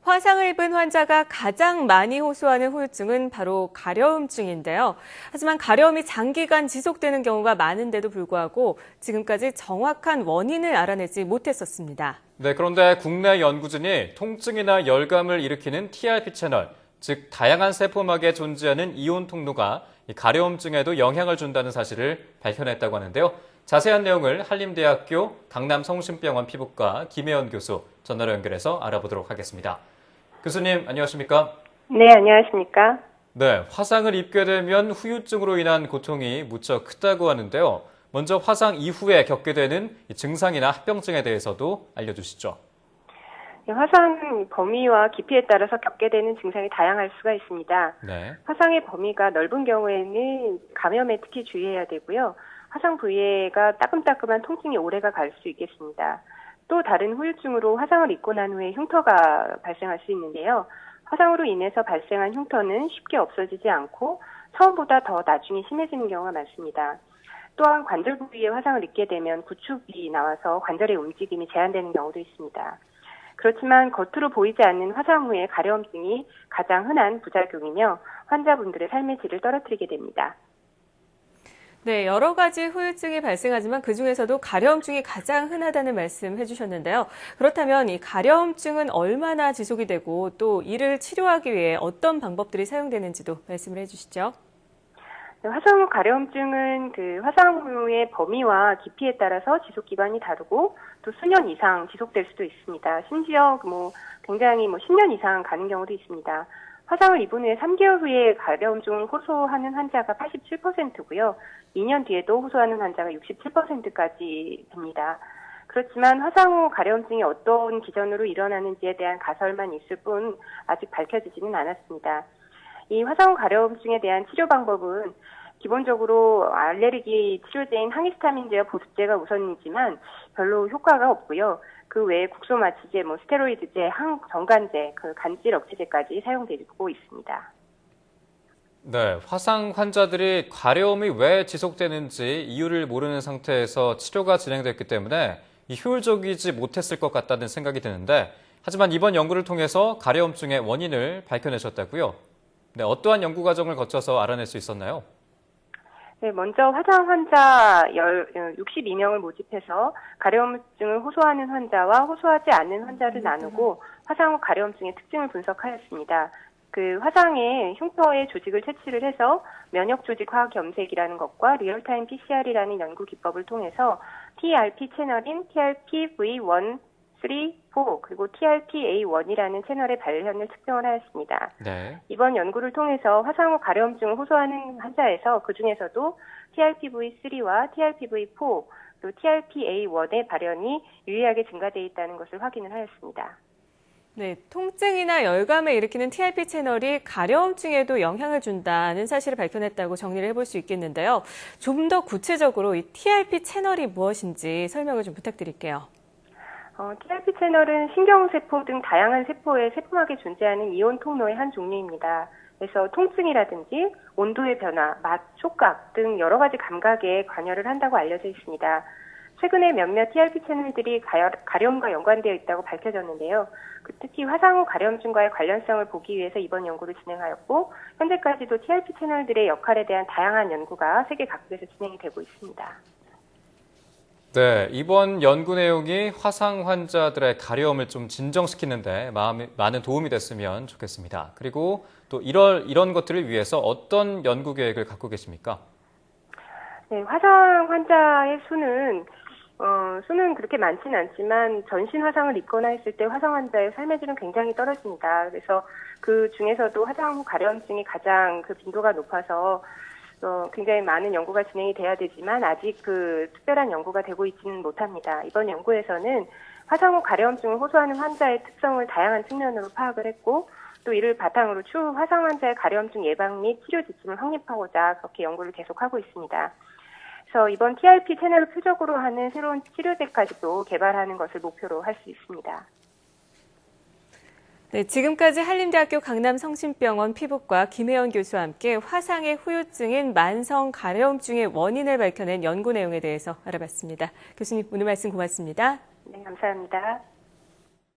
화상을 입은 환자가 가장 많이 호소하는 후유증은 바로 가려움증인데요. 하지만 가려움이 장기간 지속되는 경우가 많은데도 불구하고 지금까지 정확한 원인을 알아내지 못했었습니다. 네, 그런데 국내 연구진이 통증이나 열감을 일으키는 TRP 채널, 즉 다양한 세포막에 존재하는 이온 통로가 가려움증에도 영향을 준다는 사실을 밝혀냈다고 하는데요. 자세한 내용을 한림대학교 강남성심병원 피부과 김혜연 교수 전화로 연결해서 알아보도록 하겠습니다. 교수님, 안녕하십니까? 네, 안녕하십니까? 네, 화상을 입게 되면 후유증으로 인한 고통이 무척 크다고 하는데요. 먼저 화상 이후에 겪게 되는 증상이나 합병증에 대해서도 알려주시죠. 화상 범위와 깊이에 따라서 겪게 되는 증상이 다양할 수가 있습니다. 네. 화상의 범위가 넓은 경우에는 감염에 특히 주의해야 되고요. 화상 부위가 따끔따끔한 통증이 오래가 갈 수 있겠습니다. 또 다른 후유증으로 화상을 입고 난 후에 흉터가 발생할 수 있는데요. 화상으로 인해서 발생한 흉터는 쉽게 없어지지 않고 처음보다 더 나중에 심해지는 경우가 많습니다. 또한 관절 부위에 화상을 입게 되면 구축이 나와서 관절의 움직임이 제한되는 경우도 있습니다. 그렇지만 겉으로 보이지 않는 화상 후의 가려움증이 가장 흔한 부작용이며 환자분들의 삶의 질을 떨어뜨리게 됩니다. 네, 여러 가지 후유증이 발생하지만 그중에서도 가려움증이 가장 흔하다는 말씀 해주셨는데요. 그렇다면 이 가려움증은 얼마나 지속이 되고 또 이를 치료하기 위해 어떤 방법들이 사용되는지도 말씀을 해주시죠. 화상 후 가려움증은 화상 후의 범위와 깊이에 따라서 지속 기간이 다르고 또 수년 이상 지속될 수도 있습니다. 심지어 굉장히 10년 이상 가는 경우도 있습니다. 화상을 입은 후에 3개월 후에 가려움증을 호소하는 환자가 87%고요. 2년 뒤에도 호소하는 환자가 67%까지 됩니다. 그렇지만 화상 후 가려움증이 어떤 기전으로 일어나는지에 대한 가설만 있을 뿐 아직 밝혀지지는 않았습니다. 이 화상 후 가려움증에 대한 치료 방법은 기본적으로 알레르기 치료제인 항히스타민제와 보습제가 우선이지만 별로 효과가 없고요. 그 외에 국소마취제, 스테로이드제, 항정관제, 간질 억제제까지 사용되고 있습니다. 네, 화상 환자들이 가려움이 왜 지속되는지 이유를 모르는 상태에서 치료가 진행됐기 때문에 효율적이지 못했을 것 같다는 생각이 드는데 하지만 이번 연구를 통해서 가려움증의 원인을 밝혀내셨다고요? 네, 어떠한 연구 과정을 거쳐서 알아낼 수 있었나요? 네, 먼저 화상 환자 62명을 모집해서 가려움증을 호소하는 환자와 호소하지 않는 환자를 나누고 화상 후 가려움증의 특징을 분석하였습니다. 화상에 흉터의 조직을 채취를 해서 면역 조직 화학 염색이라는 것과 리얼타임 PCR이라는 연구 기법을 통해서 TRP 채널인 TRPV1, 3, 4 그리고 TRPA1이라는 채널의 발현을 측정을 하였습니다. 네. 이번 연구를 통해서 화상 후 가려움증을 호소하는 환자에서 그중에서도 TRPV3와 TRPV4 또 TRPA1의 발현이 유의하게 증가되어 있다는 것을 확인을 하였습니다. 네, 통증이나 열감을 일으키는 TRP 채널이 가려움증에도 영향을 준다는 사실을 밝혀냈다고 정리를 해볼 수 있겠는데요. 좀 더 구체적으로 이 TRP 채널이 무엇인지 설명을 좀 부탁드릴게요. TRP 채널은 신경세포 등 다양한 세포의 세포막에 존재하는 이온 통로의 한 종류입니다. 그래서 통증이라든지 온도의 변화, 맛, 촉각 등 여러 가지 감각에 관여를 한다고 알려져 있습니다. 최근에 몇몇 TRP 채널들이 가려움과 연관되어 있다고 밝혀졌는데요. 특히 화상 후 가려움증과의 관련성을 보기 위해서 이번 연구를 진행하였고 현재까지도 TRP 채널들의 역할에 대한 다양한 연구가 세계 각국에서 진행이 되고 있습니다. 네, 이번 연구 내용이 화상 환자들의 가려움을 좀 진정시키는데 많은 도움이 됐으면 좋겠습니다. 그리고 또 이런 것들을 위해서 어떤 연구 계획을 갖고 계십니까? 네, 화상 환자의 수는 그렇게 많지는 않지만 전신 화상을 입거나 했을 때 화상 환자의 삶의 질은 굉장히 떨어집니다. 그래서 그 중에서도 화상 후 가려움증이 가장 빈도가 높아서 굉장히 많은 연구가 진행이 돼야 되지만 아직 특별한 연구가 되고 있지는 못합니다. 이번 연구에서는 화상 후 가려움증을 호소하는 환자의 특성을 다양한 측면으로 파악을 했고 또 이를 바탕으로 추후 화상 환자의 가려움증 예방 및 치료 지침을 확립하고자 그렇게 연구를 계속하고 있습니다. 그래서 이번 TRP 채널을 표적으로 하는 새로운 치료제까지도 개발하는 것을 목표로 할 수 있습니다. 네, 지금까지 한림대학교 강남성심병원 피부과 김혜연 교수와 함께 화상의 후유증인 만성 가려움증의 원인을 밝혀낸 연구 내용에 대해서 알아봤습니다. 교수님, 오늘 말씀 고맙습니다. 네, 감사합니다.